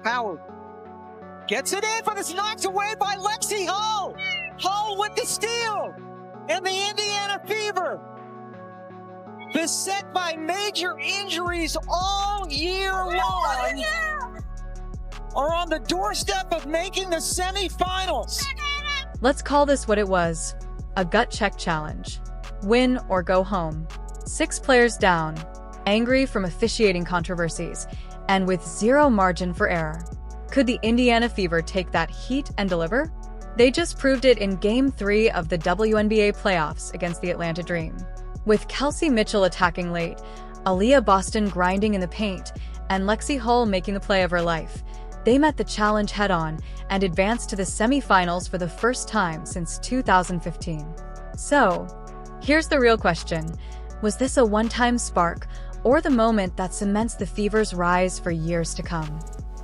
Howard gets it in, but it's knocked away by Lexie Hull. Hull with the steal. And the Indiana Fever, beset by major injuries all year long, are on the doorstep of making the semifinals. Let's call this what it was, a gut check challenge. Win or go home. 6 players down, angry from officiating controversies, and with zero margin for error. Could the Indiana Fever take that heat and deliver? They just proved it in Game 3 of the WNBA playoffs against the Atlanta Dream. With Kelsey Mitchell attacking late, Aaliyah Boston grinding in the paint, and Lexie Hull making the play of her life, they met the challenge head-on and advanced to the semifinals for the first time since 2015. So, here's the real question. Was this a one-time spark, or the moment that cements the Fever's rise for years to come?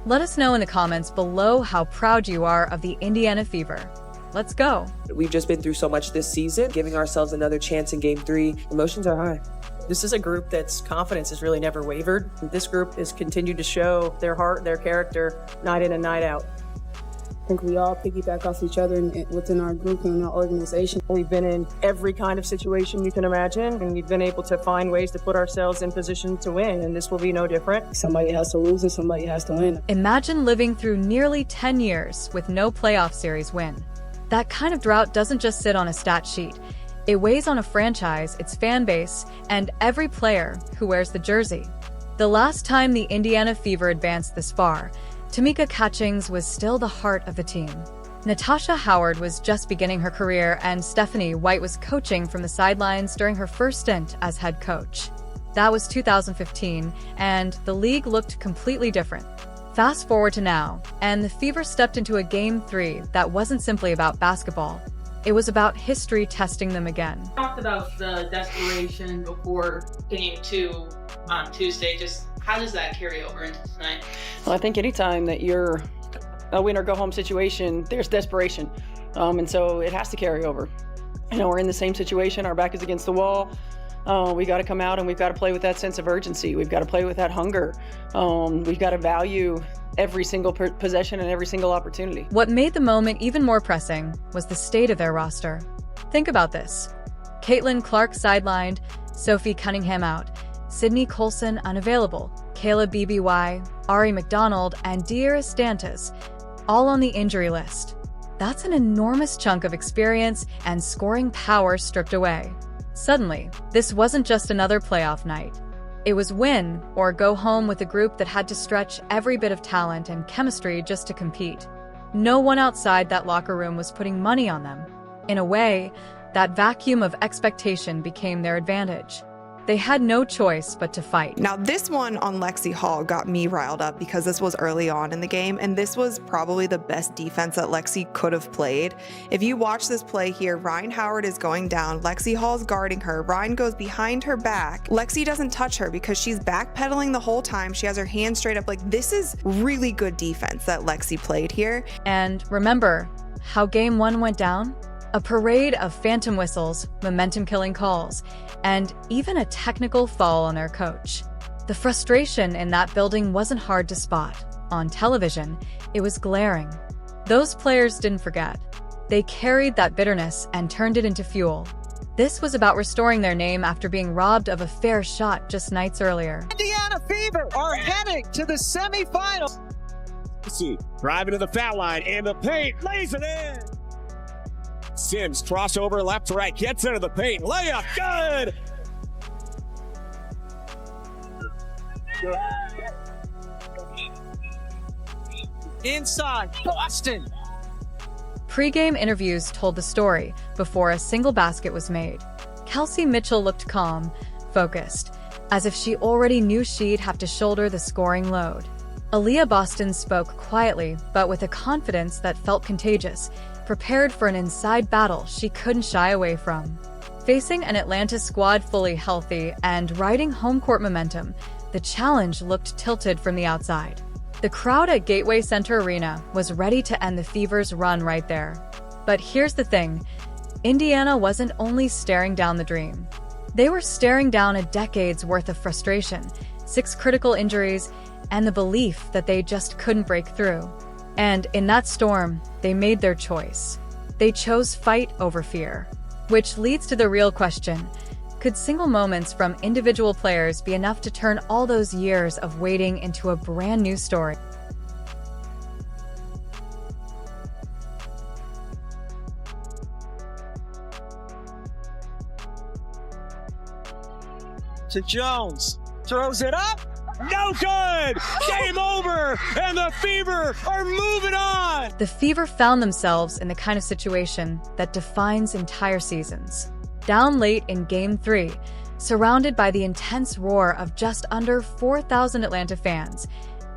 Let us know in the comments below how proud you are of the Indiana Fever. Let's go. We've just been through so much this season, giving ourselves another chance in Game 3. Emotions are high. This is a group that's confidence has really never wavered. This group has continued to show their heart, their character, night in and night out. I think we all piggyback off each other within our group and our organization. We've been in every kind of situation you can imagine, and we've been able to find ways to put ourselves in position to win, and this will be no different. Somebody has to lose and somebody has to win. Imagine living through nearly 10 years with no playoff series win. That kind of drought doesn't just sit on a stat sheet. It weighs on a franchise, its fan base, and every player who wears the jersey. The last time the Indiana Fever advanced this far, Tamika Catchings was still the heart of the team. Natasha Howard was just beginning her career, and Stephanie White was coaching from the sidelines during her first stint as head coach. That was 2015, and the league looked completely different. Fast forward to now, and the Fever stepped into a Game 3 that wasn't simply about basketball. It was about history testing them again. We talked about the desperation before Game 2 on Tuesday. Just how does that carry over into tonight? Well, I think anytime that you're a win or go home situation, there's desperation. And so it has to carry over. You know, we're in the same situation. Our back is against the wall. We got to come out and we've got to play with that sense of urgency. We've got to play with that hunger. We've got to value every single possession and every single opportunity. What made the moment even more pressing was the state of their roster. Think about this. Caitlin Clark sidelined, Sophie Cunningham out, Sydney Colson unavailable, Kayla BBY, Ari McDonald, and Dearis Dantas, all on the injury list. That's an enormous chunk of experience and scoring power stripped away. Suddenly, this wasn't just another playoff night. It was win or go home with a group that had to stretch every bit of talent and chemistry just to compete. No one outside that locker room was putting money on them. In a way, that vacuum of expectation became their advantage. They had no choice but to fight. Now, this one on Lexie Hull got me riled up because this was early on in the game, and this was probably the best defense that Lexie could have played. If you watch this play here, Ryan Howard is going down, Lexie Hull's guarding her, Ryan goes behind her back. Lexie doesn't touch her because she's backpedaling the whole time. She has her hands straight up. Like, this is really good defense that Lexie played here. And remember how Game 1 went down? A parade of phantom whistles, momentum-killing calls, and even a technical foul on their coach. The frustration in that building wasn't hard to spot. On television, it was glaring. Those players didn't forget. They carried that bitterness and turned it into fuel. This was about restoring their name after being robbed of a fair shot just nights earlier. Indiana Fever are heading to the semifinals. Driving to the foul line, and the paint lays it in. Sims crossover left to right, gets into the paint, layup, good! Inside, Boston. Pre-game interviews told the story before a single basket was made. Kelsey Mitchell looked calm, focused, as if she already knew she'd have to shoulder the scoring load. Aaliyah Boston spoke quietly, but with a confidence that felt contagious, prepared for an inside battle she couldn't shy away from. Facing an Atlanta squad fully healthy and riding home court momentum, the challenge looked tilted from the outside. The crowd at Gateway Center Arena was ready to end the Fever's run right there. But here's the thing, Indiana wasn't only staring down the dream. They were staring down a decade's worth of frustration, 6 critical injuries, and the belief that they just couldn't break through. And in that storm, they made their choice. They chose fight over fear. Which leads to the real question: could single moments from individual players be enough to turn all those years of waiting into a brand new story? To Jones, throws it up. No good! Game over! And the Fever are moving on! The Fever found themselves in the kind of situation that defines entire seasons. Down late in Game 3, surrounded by the intense roar of just under 4,000 Atlanta fans,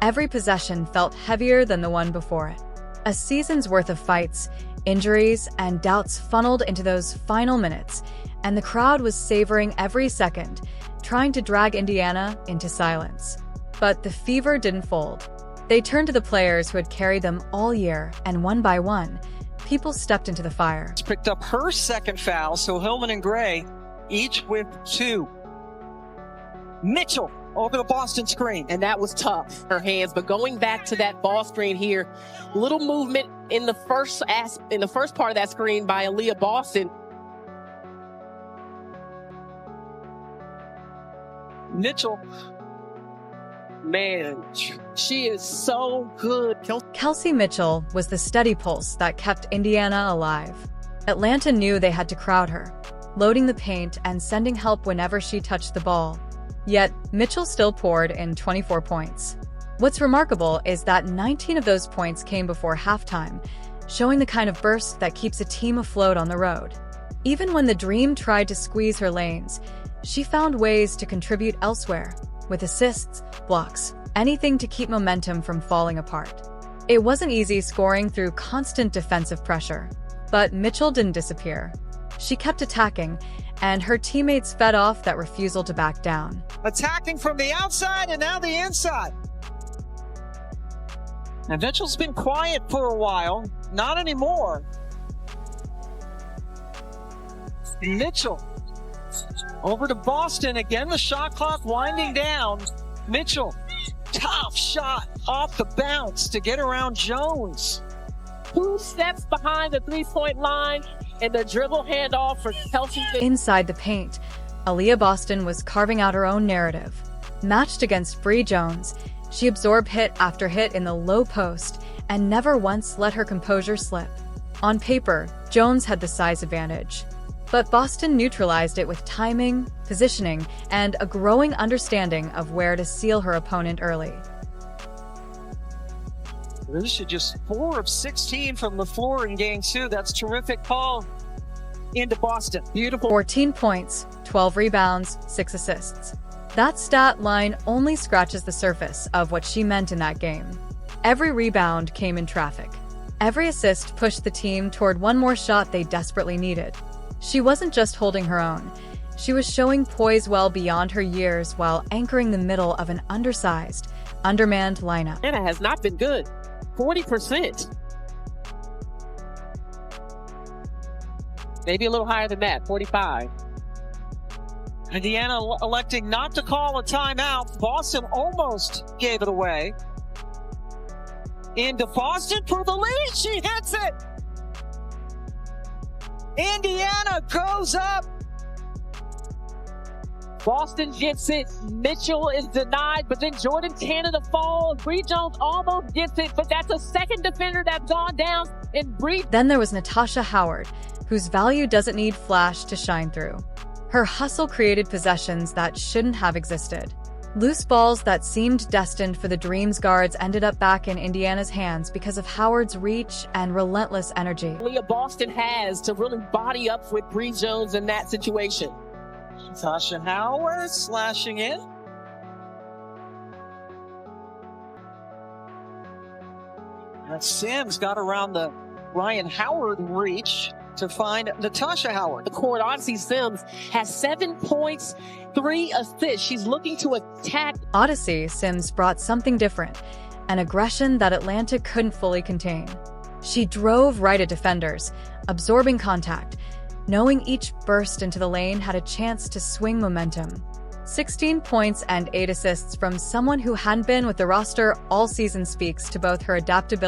every possession felt heavier than the one before it. A season's worth of fights, injuries, and doubts funneled into those final minutes, and the crowd was savoring every second, trying to drag Indiana into silence. But the Fever didn't fold. They turned to the players who had carried them all year, and one by one, people stepped into the fire. Picked up her second foul, so Hillman and Gray each with 2. Mitchell over the Boston screen. And that was tough, her hands. But going back to that ball screen here, little movement in the first part of that screen by Aaliyah Boston. Mitchell, man, she is so good. Kelsey Mitchell was the steady pulse that kept Indiana alive. Atlanta knew they had to crowd her, loading the paint and sending help whenever she touched the ball. Yet, Mitchell still poured in 24 points. What's remarkable is that 19 of those points came before halftime, showing the kind of burst that keeps a team afloat on the road. Even when the Dream tried to squeeze her lanes, she found ways to contribute elsewhere, with assists, blocks, anything to keep momentum from falling apart. It wasn't easy scoring through constant defensive pressure, but Mitchell didn't disappear. She kept attacking, and her teammates fed off that refusal to back down. Attacking from the outside and now the inside. And Mitchell's been quiet for a while, not anymore. Mitchell over to Boston, again the shot clock winding down. Mitchell, tough shot off the bounce to get around Jones. 2 steps behind the 3-point line, and the dribble handoff for Kelsey. Inside the paint, Aaliyah Boston was carving out her own narrative. Matched against Bree Jones, she absorbed hit after hit in the low post and never once let her composure slip. On paper, Jones had the size advantage, but Boston neutralized it with timing, positioning, and a growing understanding of where to seal her opponent early. This is just 4 of 16 from the floor in Game 2. That's terrific call into Boston. Beautiful. 14 points, 12 rebounds, 6 assists. That stat line only scratches the surface of what she meant in that game. Every rebound came in traffic. Every assist pushed the team toward one more shot they desperately needed. She wasn't just holding her own. She was showing poise well beyond her years while anchoring the middle of an undersized, undermanned lineup. Anna has not been good. 40%. Maybe a little higher than that, 45. Indiana electing not to call a timeout. Boston almost gave it away. Into Boston for the lead. She hits it. Indiana goes up. Boston gets it. Mitchell is denied, but then Jordan Canada falls. Bree Jones almost gets it, but that's a second defender that's gone down. And Bree. Then there was Natasha Howard, whose value doesn't need flash to shine through. Her hustle created possessions that shouldn't have existed. Loose balls that seemed destined for the Dream's guards ended up back in Indiana's hands because of Howard's reach and relentless energy. Leah Boston has to really body up with Bree Jones in that situation. Natasha Howard slashing in. And Sims got around the Ryan Howard reach to find Natasha Howard. The court, Odyssey Sims has 7 points, 3 assists. She's looking to attack. Odyssey Sims brought something different, an aggression that Atlanta couldn't fully contain. She drove right at defenders, absorbing contact, knowing each burst into the lane had a chance to swing momentum. 16 points and 8 assists from someone who hadn't been with the roster all season speaks to both her adaptability